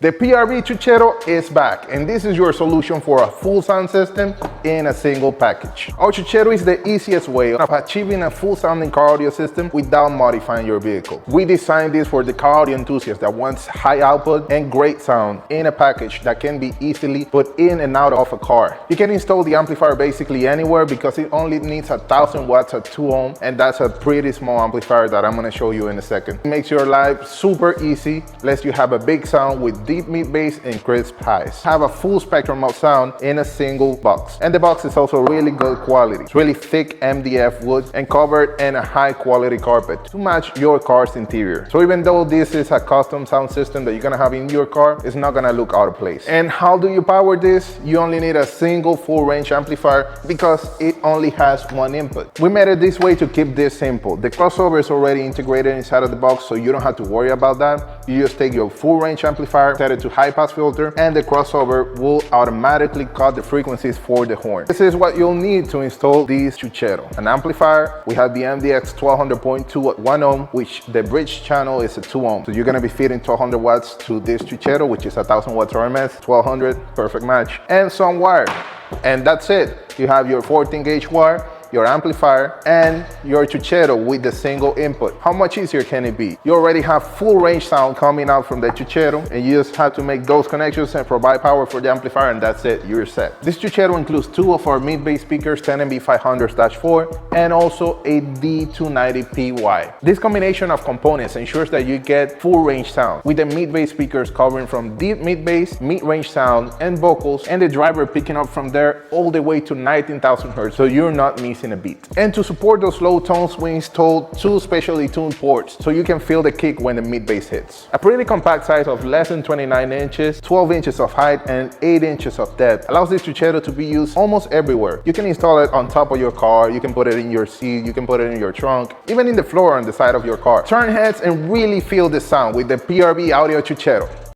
The PRV Chuchero is back, and this is your solution for a full sound system in a single package. Our Chuchero is the easiest way of achieving a full sounding car audio system without modifying your vehicle. We designed this for the car audio enthusiast that wants high output and great sound in a package that can be easily put in and out of a car. You can install the amplifier basically anywhere because it only needs 1000 watts at 2 ohm, and that's a pretty small amplifier that I'm going to show you in a second. It makes your life super easy, lets you have a big sound with deep mid bass and crisp highs. Have a full spectrum of sound in a single box. And the box is also really good quality. It's really thick MDF wood and covered in a high quality carpet to match your car's interior. So even though this is a custom sound system that you're gonna have in your car, it's not gonna look out of place. And how do you power this? You only need a single full range amplifier because it only has one input. We made it this way to keep this simple. The crossover is already integrated inside of the box, so you don't have to worry about that. You just take your full range amplifier, set it to high pass filter, and the crossover will automatically cut the frequencies for the horn. This is what you'll need to install this Chuchero. An amplifier, we have the MDX 1200.2 at 1 ohm, which the bridge channel is a 2 ohm. So you're gonna be feeding 1200 watts to this Chuchero, which is 1000 watts RMS, 1200, perfect match, and some wire. And that's it. You have your 14 gauge wire, your amplifier, and your Chuchero with the single input. How much easier can it be? You already have full range sound coming out from the Chuchero, and you just have to make those connections and provide power for the amplifier, and that's it, you're set. This Chuchero includes 2 of our mid-bass speakers, 10MB500/4, and also a D290PY. This combination of components ensures that you get full range sound, with the mid-bass speakers covering from deep mid-bass, mid-range sound, and vocals, and the driver picking up from there all the way to 19,000 Hz, so you're not missing in a beat. And to support those low tones, we installed 2 specially tuned ports so you can feel the kick when the mid bass hits. A pretty compact size of less than 29 inches, 12 inches of height, and 8 inches of depth allows this Chuchero to be used almost everywhere. You can install it on top of your car, you can put it in your seat, you can put it in your trunk, even in the floor on the side of your car. Turn heads and really feel the sound with the PRV Audio Chuchero.